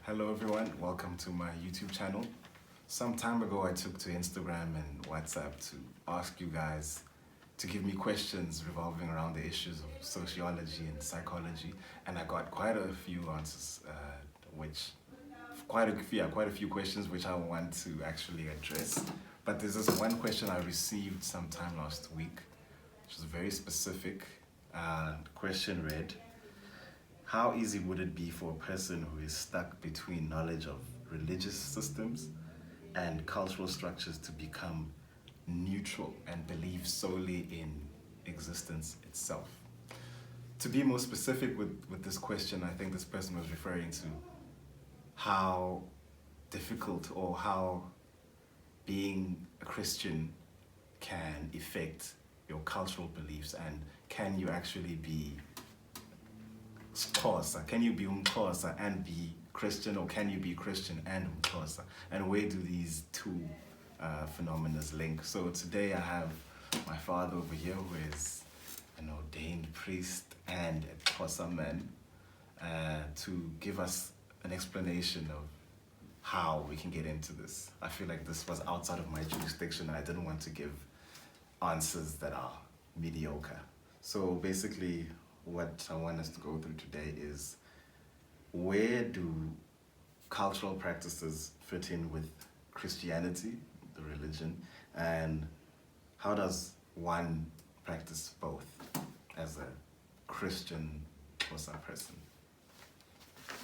Hello everyone, welcome to my YouTube channel. Some time ago I took to Instagram and WhatsApp to ask you guys to give me questions revolving around the issues of sociology and psychology, and I got quite a few answers, quite a few questions which I want to actually address. But there's this one question I received sometime last week, which was very specific. The question read, how easy would it be for a person who is stuck between knowledge of religious systems and cultural structures to become neutral and believe solely in existence itself? To be more specific with this question, I think this person was referring to how difficult or how being a Christian can affect your cultural beliefs, and can you actually be Xhosa? Can you be Xhosa and be Christian, or can you be Christian and Xhosa? And where do these two phenomena link? So today I have my father over here, who is an ordained priest and a Xhosa man, to give us an explanation of how we can get into this. I feel like this was outside of my jurisdiction. I didn't want to give answers that are mediocre. So basically, what I want us to go through today is, where do cultural practices fit in with Christianity, the religion, and how does one practice both as a Christian Xhosa person?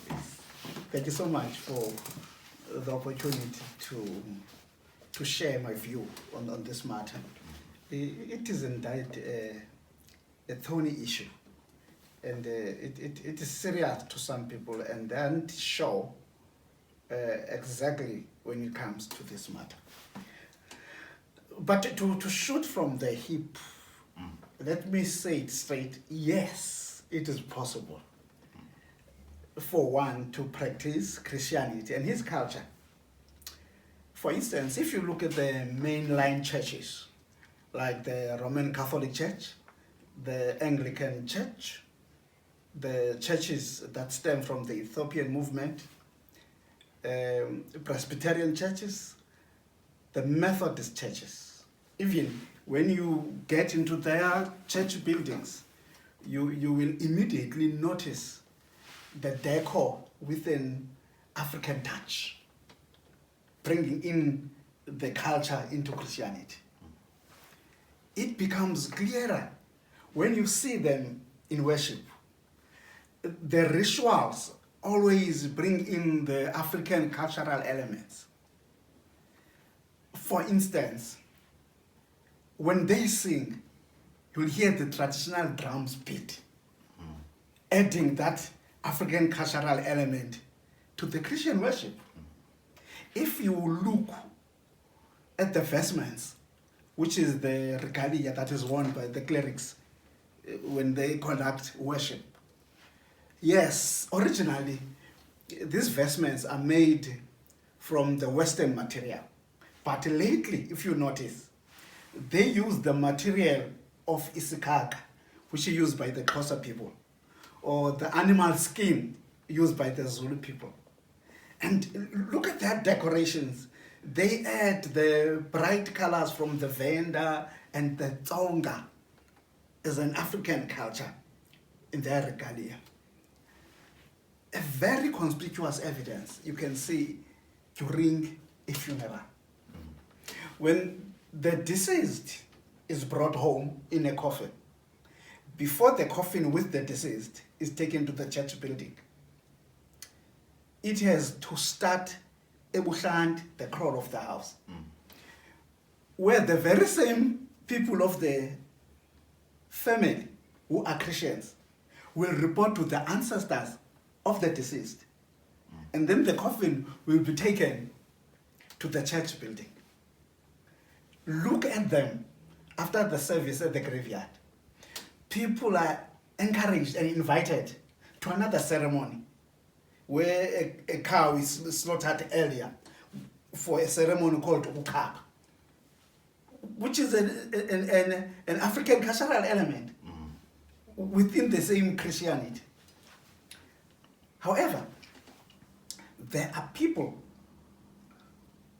Please. Thank you so much for the opportunity to share my view on this matter. It is indeed a thorny issue, and it is serious to some people, and then show exactly when it comes to this matter. But to shoot from the hip, let me say it straight: yes, it is possible for one to practice Christianity and his culture. For instance, if you look at the mainline churches, like the Roman Catholic Church, the Anglican Church, the churches that stem from the Ethiopian movement, Presbyterian churches, the Methodist churches. Even when you get into their church buildings, you will immediately notice the decor with an African touch, bringing in the culture into Christianity. It becomes clearer when you see them in worship. The rituals always bring in the African cultural elements. For instance, when they sing, you'll hear the traditional drums beat, adding that African cultural element to the Christian worship. If you look at the vestments, which is the regalia that is worn by the clerics when they conduct worship, yes, originally these vestments are made from the Western material, but lately, if you notice, they use the material of isikaka, which is used by the Xhosa people, or the animal skin used by the Zulu people. And look at their decorations. They add the bright colors from the venda and the tsonga as an African culture in their regalia. A very conspicuous evidence you can see during a funeral. When the deceased is brought home in a coffin, before the coffin with the deceased is taken to the church building, it has to start ebuhlanti, the crawl of the house, where the very same people of the family who are Christians will report to the ancestors of the deceased, and then the coffin will be taken to the church building. Look at them after the service at the graveyard. People are encouraged and invited to another ceremony where a cow is slaughtered earlier for a ceremony called ukapa, which is an African cultural element within the same Christianity. However, there are people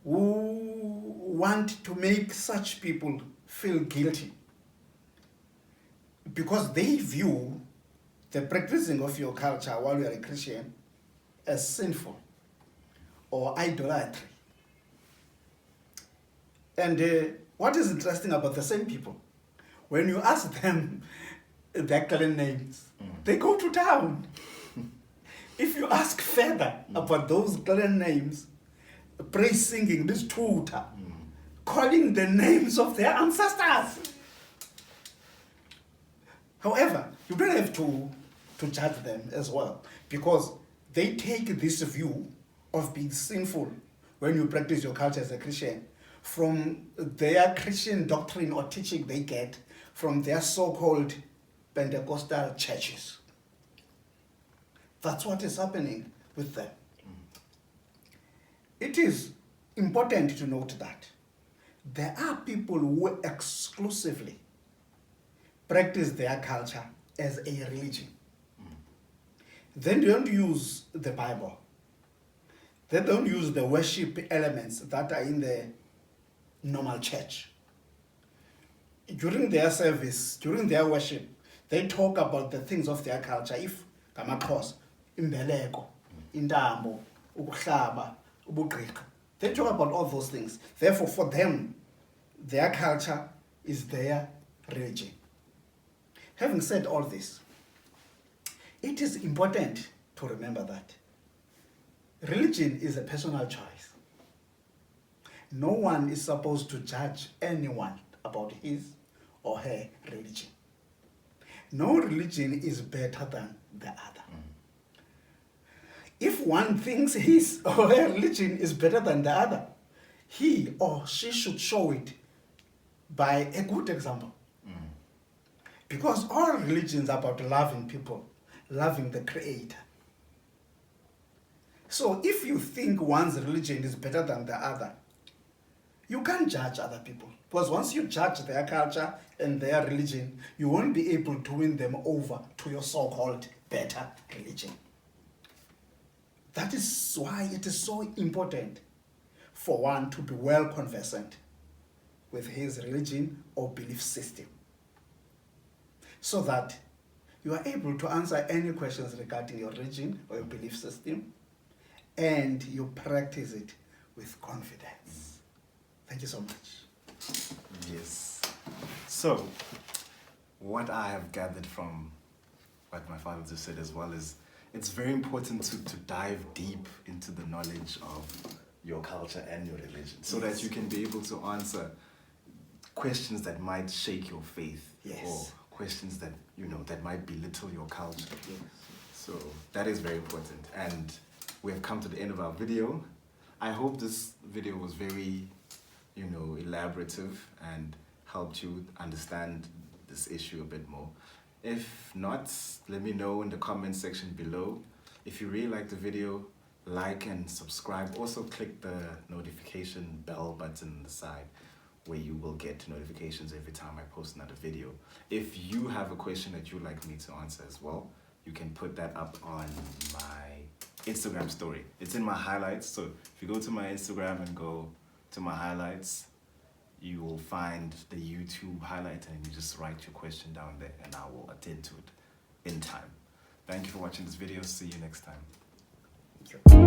who want to make such people feel guilty because they view the practicing of your culture while you are a Christian as sinful or idolatry. And what is interesting about the same people, when you ask them their clan names, they go to town. If you ask further about those clan names, praise singing, this tutor, calling the names of their ancestors. However, you don't have to judge them as well, because they take this view of being sinful when you practice your culture as a Christian from their Christian doctrine or teaching they get from their so-called Pentecostal churches. That's what is happening with them. It is important to note that there are people who exclusively practice their culture as a religion. They don't use the Bible. They don't use the worship elements that are in the normal church. During their service, during their worship, they talk about the things of their culture. If Kamakhos, imbeleko, indambo, ukuhlaba, ubugqirha. They talk about all those things. Therefore, for them, their culture is their religion. Having said all this, it is important to remember that religion is a personal choice. No one is supposed to judge anyone about his or her religion. No religion is better than the other. If one thinks his or her religion is better than the other, he or she should show it by a good example. Because all religions are about loving people, loving the Creator. So if you think one's religion is better than the other, you can't judge other people. Because once you judge their culture and their religion, you won't be able to win them over to your so-called better religion. That is why it is so important for one to be well conversant with his religion or belief system, so that you are able to answer any questions regarding your religion or your belief system, and you practice it with confidence. Thank you so much. Yes. So, what I have gathered from what my father just said as well is it's very important to dive deep into the knowledge of your culture and your religion so that you can be able to answer questions that might shake your faith, or questions that, you know, that might belittle your culture. So that is very important. And we have come to the end of our video. I hope this video was very, you know, elaborative and helped you understand this issue a bit more. If not, let me know in the comment section below. If you really like the video, like and subscribe. Also click the notification bell button on the side where you will get notifications every time I post another video. If you have a question that you'd like me to answer as well, you can put that up on my Instagram story. It's in my highlights, so if you go to my Instagram and go to my highlights, you will find the YouTube highlight and you just write your question down there and I will attend to it in time. Thank you for watching this video. See you next time. Thank you.